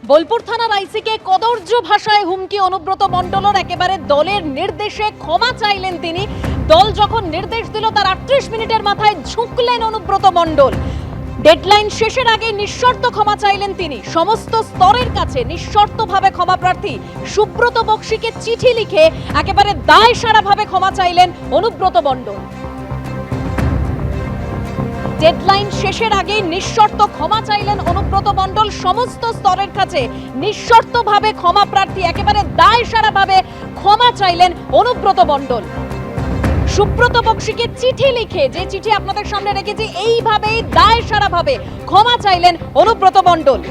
বোলপুর থানার আইসিকে কদর্য ভাষায় হুমকি অনুব্রত মণ্ডলের, একেবারে দলের নির্দেশে ক্ষমা চাইলেন তিনি। দল যখন নির্দেশ দিল তার 38 মিনিটের মাথায় ঝুঁকলেন অনুব্রত মণ্ডল। ডেডলাইন শেষের আগে নিঃশর্ত ক্ষমা চাইলেন তিনি। সমস্ত স্তরের কাছে নিঃশর্তভাবে ক্ষমা প্রার্থী সুব্রত বক্সিকে চিঠি লিখে একেবারে দায়সারাভাবে ক্ষমা চাইলেন অনুব্রত মণ্ডল। ডেডলাইন শেষের আগে নিঃশর্ত ক্ষমা চাইলেন অনুব্রত মণ্ডল। সমস্ত স্তরের কাছে নিঃশর্তভাবে ক্ষমা প্রার্থী, একেবারে দায়সারাভাবে ক্ষমা চাইলেন অনুব্রত মণ্ডল। সুব্রত বক্সিকে চিঠি লিখে, যে চিঠি আপনাদের সামনে রেখেছি, এইভাবেই দায়সারাভাবে ক্ষমা চাইলেন অনুব্রত মণ্ডল।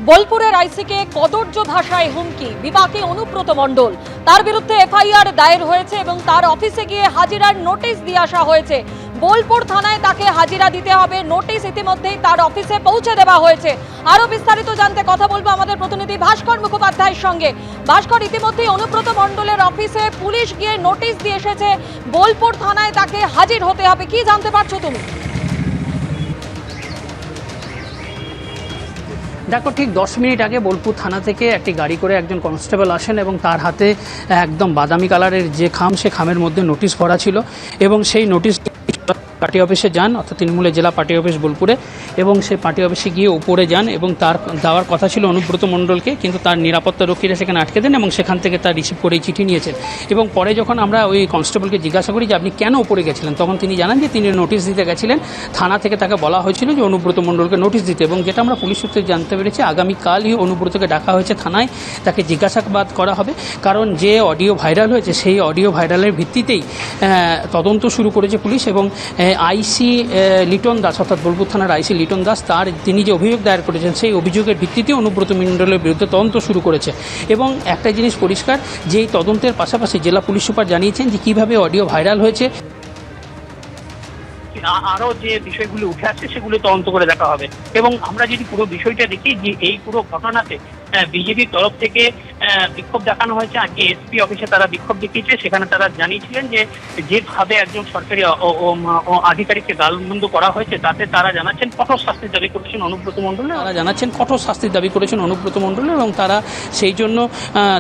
বোলপুরের আইসিকে কদর্য ভাষায় হুমকি, বিপাকে অনুব্রত মণ্ডল। তার বিরুদ্ধে এফআইআর দায়ের হয়েছে এবং তার অফিসে গিয়ে হাজিরার নোটিশ দিয়ে আসা হয়েছে। বোলপুর থানায় তাকে হাজিরা দিতে হবে, নোটিশ ইতিমধ্যেই তার অফিসে পৌঁছে দেওয়া হয়েছে। আরো বিস্তারিত জানতে কথা বলবো আমাদের প্রতিনিধি ভাস্কর মুখোপাধ্যায়ের সঙ্গে। ভাস্কর, ইতিমধ্যেই অনুব্রত মণ্ডলের অফিসে পুলিশ গিয়ে নোটিশ দিয়ে এসেছে, বোলপুর থানায় তাকে হাজির হতে হবে, কি জানতে পারছো তুমি? দেখো, ঠিক 10 মিনিট আগে বোলপুর থানা থেকে একটি গাড়ি করে একজন কনস্টেবল আসেন এবং তার হাতে একদম বাদামি কালারের যে খাম, সে খামের মধ্যে নোটিশ ভরা ছিল এবং সেই নোটিশ পার্টি অফিসে যান, অর্থাৎ তৃণমূলের জেলা পার্টি অফিস বোলপুরে, এবং সেই পার্টি অফিসে গিয়ে উপরে যান এবং তার দেওয়ার কথা ছিল অনুব্রত মণ্ডলকে, কিন্তু তার নিরাপত্তা রক্ষীরা সেখানে আটকে দেন এবং সেখান থেকে তার রিসিভ করে চিঠি নিয়েছেন। এবং পরে যখন আমরা ওই কনস্টেবলকে জিজ্ঞাসা করি যে আপনি কেন উপরে গেছিলেন, তখন তিনি জানান যে তিনি নোটিশ দিতে গেছিলেন। থানা থেকে তাকে বলা হয়েছিল যে অনুব্রত মণ্ডলকে নোটিশ দিতে, এবং যেটা আমরা পুলিশ সূত্রে জানতে পেরেছি আগামীকালই অনুব্রতকে ডাকা হয়েছে থানায়, তাকে জিজ্ঞাসাবাদ করা হবে। কারণ যে অডিও ভাইরাল হয়েছে সেই অডিও ভাইরালের ভিত্তিতেই তদন্ত শুরু করেছে পুলিশ, এবং আইসি লিটন দাস, অর্থাৎ বোলপুর থানার আইসি লিটন দাস, তিনি যে অভিযোগ দায়ের করেছেন সেই অভিযোগের ভিত্তিতে অনুব্রত মণ্ডলের বিরুদ্ধে তদন্ত শুরু করেছে। এবং একটা জিনিস পরিষ্কার, যে এই তদন্তের পাশাপাশি জেলা পুলিশ সুপার জানিয়েছেন যে কীভাবে অডিও ভাইরাল হয়েছে, আরো যে বিষয়গুলো উঠে আসছে সেগুলো তদন্ত করে দেখা হবে। এবং আমরা যদি পুরো বিষয়টা দেখি, যে এই পুরো ঘটনাতে বিজেপির তরফ থেকে বিক্ষোভ দেখানো হয়েছে। আজকে এসপি অফিসে তারা বিক্ষোভ দেখিয়েছে। সেখানে তারা জানিয়েছিলেন যে যেভাবে একজন সরকারি আধিকারিককে গালমন্দ করা হয়েছে, তাতে তারা জানাচ্ছেন কঠোর শাস্তির দাবি করেছেন অনুব্রত মণ্ডল। এবং তারা সেই জন্য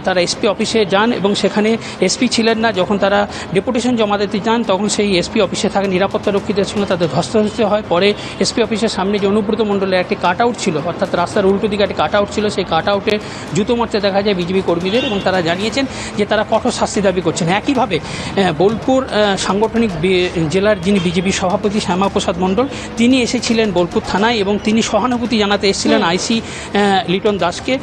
তারা এসপি অফিসে যান এবং সেখানে এসপি ছিলেন না। যখন তারা ডেপুটেশন জমা দিতে যান তখন সেই এসপি অফিসে থাকা নিরাপত্তা রক্ষীদের সঙ্গে তাদের ধস্তাধস্তি হয়। পরে এসপি অফিসের সামনে যে অনুব্রত মণ্ডলের একটি কাট আউট ছিল, অর্থাৎ রাস্তার উল্টো দিকে একটি কাট আউট ছিল, সেই কাট আউটে জুতো মারতে দেখা যায় বিজেপি কর্মীদের, এবং তারা জানিয়েছেন যে তারা কঠোর শাস্তি দাবি করছেন। একইভাবে বোলপুর সাংগঠনিক জেলার যিনি বিজেপি সভাপতি শ্যামাপ্রসাদ মণ্ডল, তিনি এসেছিলেন বোলপুর থানায় এবং তিনি সহানুভূতি জানাতে এসেছিলেন আইসি লিটন দাসকে।